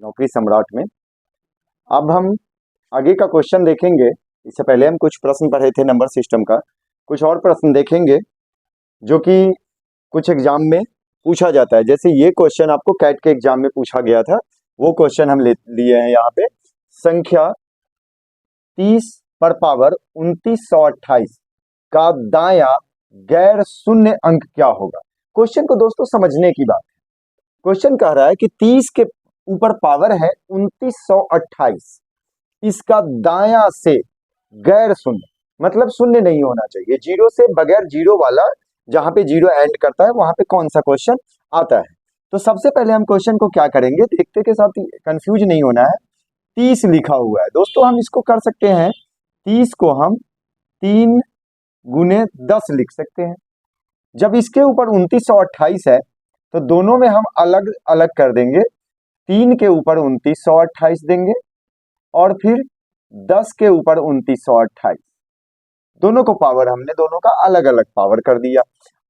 नौकरी सम्राट में। अब हम आगे का क्वेश्चन देखेंगे। इससे पहले हम कुछ प्रश्न पढ़े थे नंबर सिस्टम का, कुछ और प्रश्न देखेंगे जो कि कुछ एग्जाम में पूछा जाता है। जैसे ये क्वेश्चन आपको कैट के एग्जाम में पूछा गया था, वो क्वेश्चन हम लिए हैं यहाँ पे। संख्या 30 पर पावर 2928 का दायां गैर शून्य अंक क्या होगा। क्वेश्चन को दोस्तों समझने की बात है। क्वेश्चन कह रहा है कि 30 के ऊपर पावर है 2928, इसका दायां से गैर शून्य मतलब शून्य नहीं होना चाहिए, जीरो से बगैर जीरो वाला, जहां पे जीरो एंड करता है वहां पे कौन सा क्वेश्चन आता है। तो सबसे पहले हम क्वेश्चन को क्या करेंगे, देखते के साथ कंफ्यूज नहीं होना है। 30 लिखा हुआ है दोस्तों, हम इसको कर सकते हैं 30 को हम 3 गुने 10 लिख सकते हैं। जब इसके ऊपर 2928 है तो दोनों में हम अलग अलग कर देंगे। 3 के ऊपर 2928 देंगे और फिर 10 के ऊपर 2928, दोनों को पावर हमने दोनों का अलग अलग पावर कर दिया।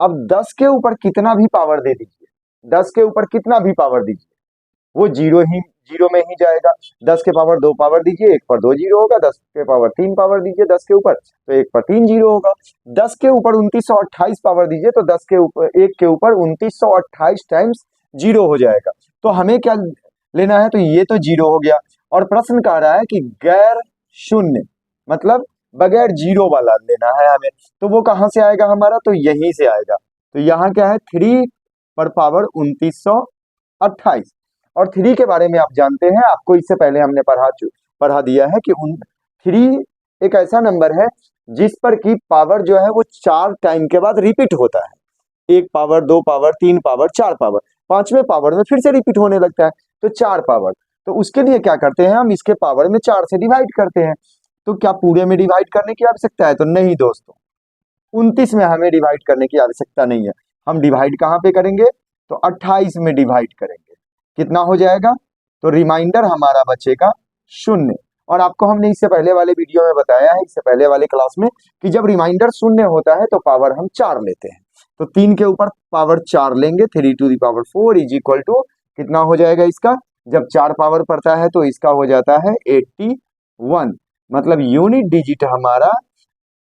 अब 10 के ऊपर कितना भी पावर दे दीजिए, 10 के ऊपर कितना भी पावर दीजिए वो जीरो में ही जाएगा। 10 के पावर 2 पावर दीजिए, 1 पर 2 जीरो होगा। 10 के पावर 3 पावर दीजिए 10 के ऊपर, तो 1 पर 3 जीरो होगा। 10 के ऊपर 2928 पावर दीजिए तो 10 के ऊपर 1 के ऊपर 2928 टाइम्स जीरो हो जाएगा। तो हमें क्या लेना है, तो ये तो जीरो हो गया। और प्रश्न कह रहा है कि गैर शून्य मतलब बगैर जीरो वाला लेना है हमें, तो वो कहां से आएगा हमारा, तो यहीं से आएगा। तो यहाँ क्या है, 3 पर पावर 2928। और 3 के बारे में आप जानते हैं, आपको इससे पहले हमने पढ़ा दिया है कि 3 एक ऐसा नंबर है जिस पर की पावर जो है वो 4 टाइम के बाद रिपीट होता है। 1 पावर 2 पावर 3 पावर 4 पावर, 5वें पावर में फिर से रिपीट होने लगता है, तो 4 पावर। तो उसके लिए क्या करते हैं, हम इसके पावर में 4 से डिवाइड करते हैं। तो क्या पूरे में डिवाइड करने की आवश्यकता है, तो नहीं दोस्तों, 29 में हमें डिवाइड करने की आवश्यकता नहीं है। हम डिवाइड कहाँ पे करेंगे, तो 28 में डिवाइड करेंगे। कितना हो जाएगा, तो रिमाइंडर हमारा बचेगा 0। और आपको हमने इससे पहले वाले वीडियो में बताया है, इससे पहले वाले क्लास में, कि जब रिमाइंडर 0 होता है तो पावर हम 4 लेते हैं। तो 3 के ऊपर पावर 4 लेंगे, 3 to the power 4 is equal to कितना हो जाएगा इसका, जब 4 पावर पड़ता है तो इसका हो जाता है 81। मतलब यूनिट डिजिट हमारा,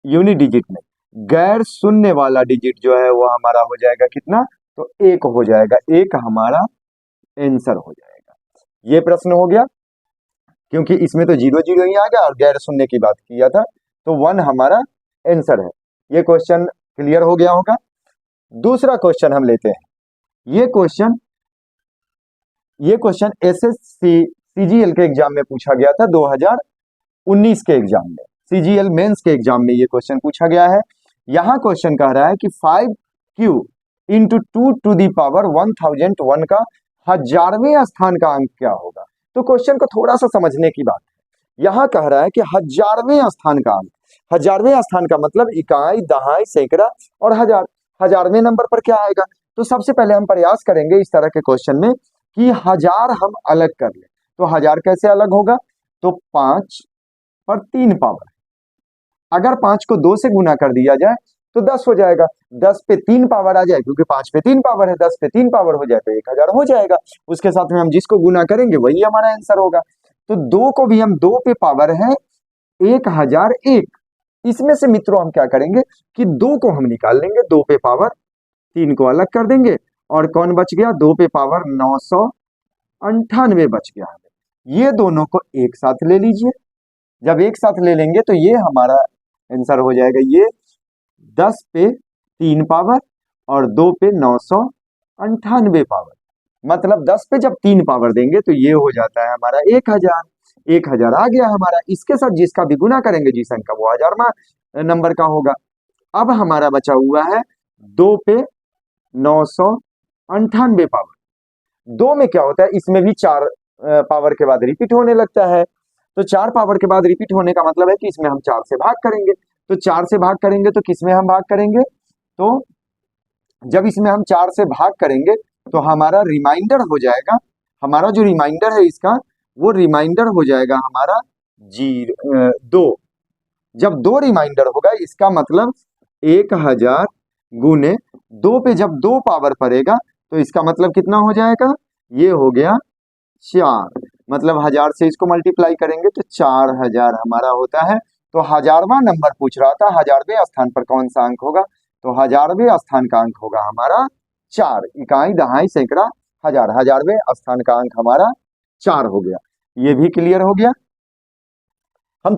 यूनिट डिजिट में गैर शून्य वाला डिजिट जो है वो हमारा हो जाएगा कितना, तो 1 हो जाएगा। 1 हमारा आंसर हो जाएगा। ये प्रश्न हो गया, क्योंकि इसमें तो 0 0 ही आ गया और गैर शून्य की बात किया था, तो 1 हमारा आंसर है। ये क्वेश्चन क्लियर हो गया होगा। दूसरा क्वेश्चन हम लेते हैं। ये क्वेश्चन एसएससी सीजीएल के एग्जाम में पूछा गया था 2019 के एग्जाम में, सीजीएल मेंस के एग्जाम में ये क्वेश्चन पूछा गया है। यहां क्वेश्चन कह रहा है कि 5q into 2 to the power 1001 का 1000वें स्थान का अंक क्या होगा। तो क्वेश्चन को थोड़ा सा समझने की बात है। यहां कह रहा है कि 1000वें स्थान का अंक, 1000वें स्थान का मतलब इकाई, दहाई, सैकड़ा और हजार। 1000वें नंबर पर क्या आएगा, तो सबसे पहले हम प्रयास करेंगे इस तरह के क्वेश्चन में कि 1000 हम अलग कर ले। तो 1000 कैसे अलग होगा, तो 5 पर 3 पावर, अगर 5 को 2 से गुना कर दिया जाए तो 10 हो जाएगा। 10 पे 3 पावर आ जाए, क्योंकि 5 पे 3 पावर है, 10 पे 3 पावर हो जाए तो 1000 हो जाएगा। उसके साथ में हम जिसको गुना करेंगे वही हमारा आंसर होगा। तो 2 को भी हम 2 पे पावर है 1001, इसमें से मित्रों हम क्या करेंगे कि 2 को हम निकाल लेंगे, 2 पे पावर, 3 को अलग कर देंगे और कौन बच गया, 2 पे पावर 998 बच गया। ये दोनों को एक साथ ले लीजिए, जब एक साथ ले लेंगे तो ये हमारा आंसर हो जाएगा। ये 10 पे 3 पावर और 2 पे 998 पावर, मतलब 10 पे जब 3 पावर देंगे तो ये हो जाता है हमारा 1000। 1000 आ गया हमारा। इसके साथ जिसका भी गुना करेंगे जिस अंक का, वो 1000वां नंबर का होगा। अब हमारा बचा हुआ है 2 पे 998 पावर। 2 में क्या होता है, इसमें भी 4 पावर के बाद रिपीट होने लगता है। तो 4 पावर के बाद रिपीट होने का मतलब है कि इसमें हम 4 से भाग करेंगे। तो 4 से भाग करेंगे तो किसमें हम भाग करेंगे, तो जब इसमें हम 4 से भाग करेंगे तो हमारा रिमाइंडर हो जाएगा, हमारा जो रिमाइंडर है इसका, वो रिमाइंडर हो जाएगा हमारा 2। जब 2 रिमाइंडर होगा इसका मतलब 1000 गुने 2 पे जब 2 पावर पड़ेगा तो इसका मतलब कितना हो जाएगा, ये हो गया 4। मतलब 1000 से इसको मल्टीप्लाई करेंगे तो 4000 हमारा होता है। तो 1000वां नंबर पूछ रहा था, 1000वें स्थान पर कौन सा अंक होगा, तो 1000वें स्थान का अंक होगा हमारा 4। इकाई दहाई सैकड़ा हजार, 1000वें स्थान का अंक हमारा 4 हो गया। ये भी क्लियर हो गया। हम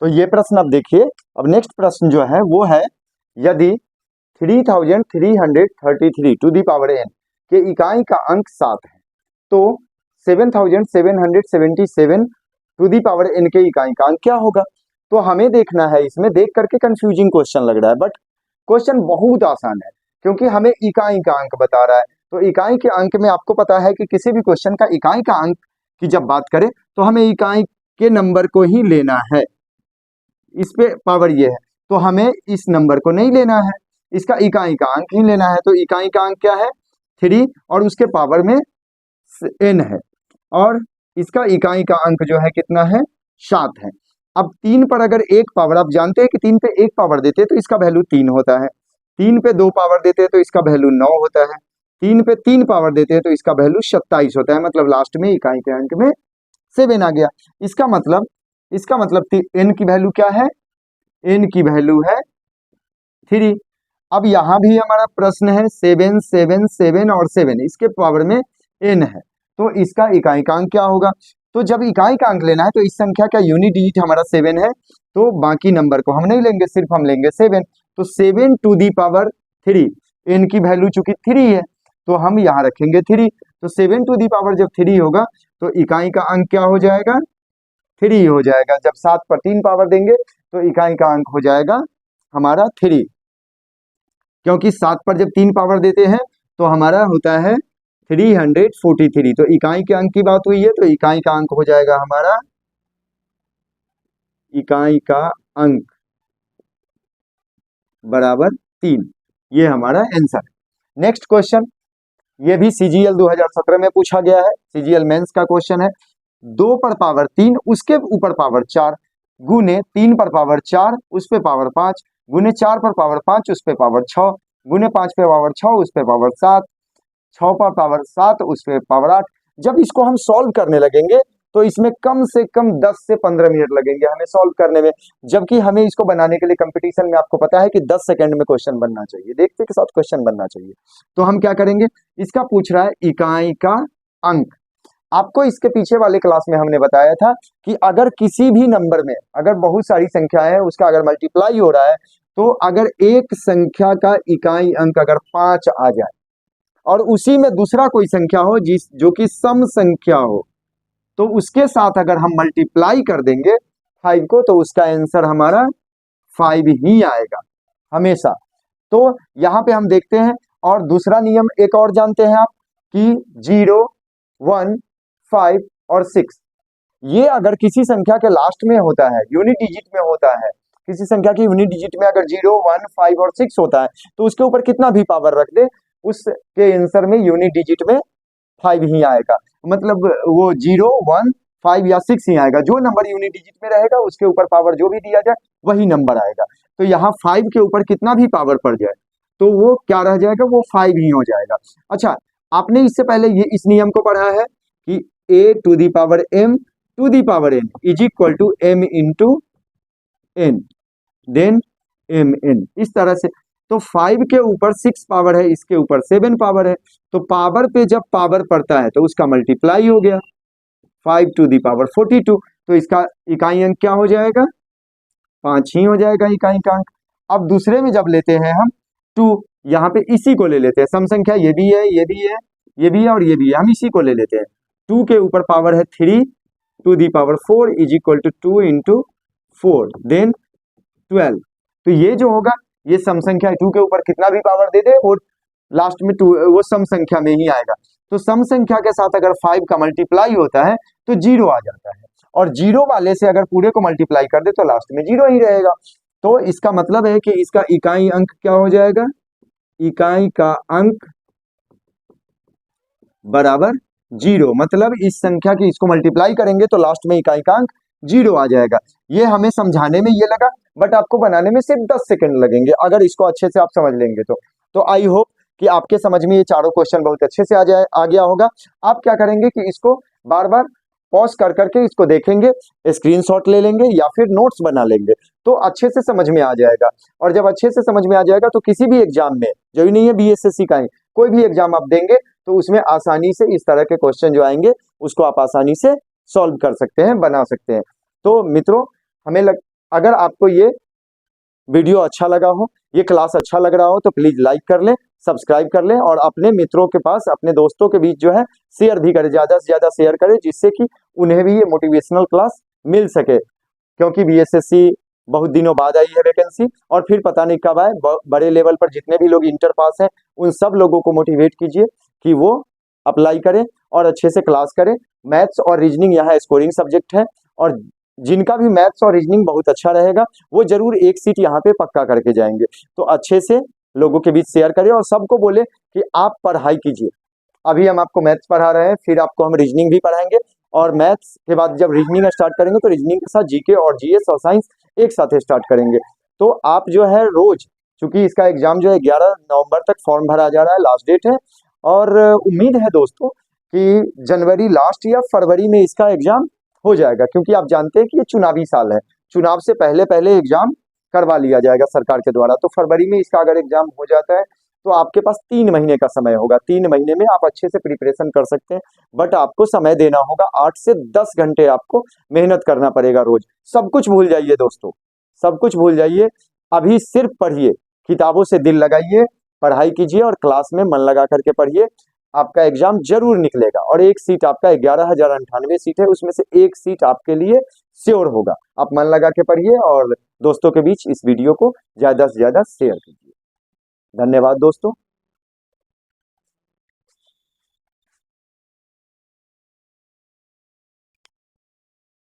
तो ये प्रश्न अब देखिए, अब नेक्स्ट प्रश्न जो है वो है, यदि 3333 टू दी पावर n के इकाई का अंक 7 है तो 7777 टू दी पावर n के इकाई का अंक क्या होगा। तो हमें देखना है, इसमें देख करके कंफ्यूजिंग क्वेश्चन लग रहा है, बट क्वेश्चन बहुत आसान है क्योंकि हमें इकाई का अंक बता रहा है। तो इकाई के अंक में आपको पता है कि किसी भी क्वेश्चन का इकाई का अंक की जब बात करें तो हमें इकाई के नंबर को ही लेना है। इस पे पावर ये है तो हमें इस नंबर को नहीं लेना है, इसका इकाई का अंक ही लेना है। तो इकाई का अंक क्या है 3 और उसके पावर में n है, और इसका इकाई का अंक जो है कितना है 7 है। अब 3 पर अगर एक पावर, आप जानते हैं कि 3 पे एक पावर देते हैं तो इसका वैल्यू 3 होता है, 3 पे 2 पावर देते हैं तो इसका वैल्यू 9 होता है, 3 पे 3 पावर देते हैं तो इसका वैल्यू 27 होता है। मतलब लास्ट में इकाई के अंक में 7 आ गया। इसका मतलब n की वैल्यू क्या है, n की वैल्यू है 3। अब यहां भी हमारा प्रश्न है 7 7 7 और 7, इसके पावर में n है, तो इसका इकाई का अंक क्या होगा। तो जब इकाई का अंक लेना है तो इस संख्या का यूनिट डिजिट हमारा 7 है, तो बाकी नंबर को हम नहीं लेंगे, सिर्फ हम लेंगे 7। तो 7 टू दी पावर 3, n की वैल्यू चूंकि 3 है तो हम यहाँ रखेंगे 3। तो 7 टू दी पावर जब 3 होगा तो इकाई का अंक क्या हो जाएगा 3 हो जाएगा। जब 7 पर 3 पावर देंगे तो इकाई का अंक हो जाएगा हमारा 3, क्योंकि 7 पर जब 3 पावर देते हैं तो हमारा होता है 343। तो इकाई के अंक की बात हुई है तो इकाई का अंक हो जाएगा हमारा, इकाई का अंक बराबर 3। ये हमारा आंसर। नेक्स्ट क्वेश्चन, ये भी सीजीएल 2017 में पूछा गया है, सीजीएल मेंस का क्वेश्चन है। 2 पर पावर 3 उसके ऊपर पावर 4 गुने 3 पर पावर 4 उस पे पावर 5 गुने 4 पर पावर 5 उस पे पावर 6 गुने 5 पे पावर 6 उस पे पावर 7, 6 पर पावर 7 उस पे पावर 8। जब इसको हम सॉल्व करने लगेंगे तो इसमें कम से कम 10 से 15 मिनट लगेंगे हमें सॉल्व करने में, जबकि हमें इसको बनाने के लिए कंपटीशन में आपको पता है कि 10 सेकंड में क्वेश्चन बनना चाहिए, देखते के साथ क्वेश्चन बनना चाहिए। तो हम क्या करेंगे, इसका पूछ रहा है इकाई का अंक। आपको इसके पीछे वाले क्लास में हमने बताया था कि अगर किसी भी नंबर में अगर बहुत सारी संख्या है, उसका अगर मल्टीप्लाई हो रहा है, तो अगर एक संख्या का इकाई अंक अगर 5 आ जाए और उसी में दूसरा कोई संख्या हो जो कि सम संख्या हो, तो उसके साथ अगर हम मल्टीप्लाई कर देंगे 5 को, तो उसका आंसर हमारा 5 ही आएगा हमेशा। तो यहां पे हम देखते हैं, और दूसरा नियम एक और जानते हैं आप कि 0 1 5 और 6, ये अगर किसी संख्या के लास्ट में होता है, यूनिट डिजिट में होता है, किसी संख्या की यूनिट डिजिट में अगर 0 1 5 और 6 होता है तो उसके ऊपर कितना भी पावर रख दे उसके आंसर में यूनिट डिजिट में 5 ही आएगा। मतलब वो 0 1 5 या 6 ही आएगा, जो नंबर यूनिट डिजिट में रहेगा उसके ऊपर पावर जो भी दिया जाए वही नंबर आएगा। तो यहाँ 5 के ऊपर कितना भी पावर पड़ जाए तो वो क्या रह जाएगा, वो 5 ही हो जाएगा। अच्छा, आपने इससे पहले ये इस नियम को पढ़ा है कि a to the power m to the power n is equal to m into n then mn, इस तरह से। तो 5 के ऊपर 6 पावर है, इसके ऊपर 7 पावर है, तो पावर पे जब पावर पड़ता है तो उसका मल्टीप्लाई हो गया 5 टू दी पावर 42, तो इसका इकाई अंक क्या हो जाएगा 5 ही हो जाएगा इकाई का अंक। अब दूसरे में जब लेते हैं हम 2, यहाँ पे इसी को ले लेते हैं, सम संख्या ये भी है, ये भी है, ये भी है और ये भी है, हम इसी को ले लेते हैं। 2 के ऊपर पावर है 3 to the power 4 is equal to 2 into 4 then 12। तो ये जो होगा ये सम संख्या 2 के ऊपर कितना भी पावर दे दे और लास्ट में 2 वो सम संख्या में ही आएगा। तो सम संख्या के साथ अगर 5 का मल्टीप्लाई होता है तो 0 आ जाता है, और 0 वाले से अगर पूरे को मल्टीप्लाई कर दे तो लास्ट में 0 ही रहेगा। तो इसका मतलब है कि इसका इकाई अंक क्या हो जाएगा, इकाई का अंक बराबर 0, मतलब इस संख्या की इसको मल्टीप्लाई करेंगे तो लास्ट में इकाई का अंक 0 आ जाएगा। ये हमें समझाने में ये लगा, बट आपको बनाने में सिर्फ 10 सेकंड लगेंगे अगर इसको अच्छे से आप समझ लेंगे तो आई होप कि आपके समझ में ये चारों क्वेश्चन बहुत अच्छे से आ गया होगा। आप क्या करेंगे कि इसको बार बार पॉज कर करके इसको देखेंगे, स्क्रीनशॉट ले लेंगे या फिर नोट्स बना लेंगे, तो अच्छे से समझ में आ जाएगा। और जब अच्छे से समझ में आ जाएगा तो किसी भी एग्जाम में, जो ही नहीं है बीएसएससी का ही, कोई भी एग्जाम आप देंगे तो उसमें आसानी से इस तरह के क्वेश्चन जो आएंगे उसको आप आसानी से सॉल्व कर सकते हैं, बना सकते हैं। तो मित्रों, अगर आपको ये वीडियो अच्छा लगा हो, ये क्लास अच्छा लग रहा हो, तो प्लीज लाइक कर लें, सब्सक्राइब कर लें और अपने मित्रों के पास, अपने दोस्तों के बीच जो है शेयर भी करें, ज्यादा से ज्यादा शेयर करें, जिससे कि उन्हें भी ये मोटिवेशनल क्लास मिल सके। क्योंकि बीएसएससी बहुत दिनों बाद आई है वैकेंसी, और फिर पता नहीं कब आए। बड़े लेवल पर जितने भी लोग इंटर पास हैं उन सब लोगों को मोटिवेट कीजिए कि वो अप्लाई करें और अच्छे से क्लास करें। मैथ्स और रीजनिंग यहाँ स्कोरिंग सब्जेक्ट है, और जिनका भी मैथ्स और रीजनिंग बहुत अच्छा रहेगा वो जरूर एक सीट यहाँ पे पक्का करके जाएंगे। तो अच्छे से लोगों के बीच शेयर करें और सबको बोले कि आप पढ़ाई कीजिए। अभी हम आपको मैथ्स पढ़ा रहे हैं, फिर आपको हम रीजनिंग भी पढ़ाएंगे, और मैथ्स के बाद जब रीजनिंग स्टार्ट करेंगे तो रीजनिंग के साथ जीके और जीएस और साइंस एक साथ स्टार्ट करेंगे। तो आप जो है रोज, चूंकि इसका एग्जाम जो है 11 नवंबर तक फॉर्म भरा जा रहा है, लास्ट डेट है, और उम्मीद है दोस्तों कि जनवरी लास्ट या फरवरी में इसका एग्जाम हो जाएगा, क्योंकि आप जानते हैं कि ये चुनावी साल है। चुनाव से पहले पहले एग्जाम करवा लिया जाएगा सरकार के द्वारा। तो फरवरी में इसका अगर एग्जाम हो जाता है तो आपके पास 3 महीने का समय होगा। 3 महीने में आप अच्छे से प्रिपरेशन कर सकते हैं, बट आपको समय देना होगा। 8 से 10 घंटे आपको मेहनत करना पड़ेगा रोज। सब कुछ भूल जाइए दोस्तों, सब कुछ भूल जाइए। अभी सिर्फ पढ़िए, किताबों से दिल लगाइए, पढ़ाई कीजिए और क्लास में मन लगा करके पढ़िए। आपका एग्जाम जरूर निकलेगा, और एक सीट आपका 11,098 सीट है, उसमें से एक सीट आपके लिए श्योर होगा। आप मन लगा के पढ़िए और दोस्तों के बीच इस वीडियो को ज्यादा से ज्यादा शेयर कीजिए। धन्यवाद दोस्तों।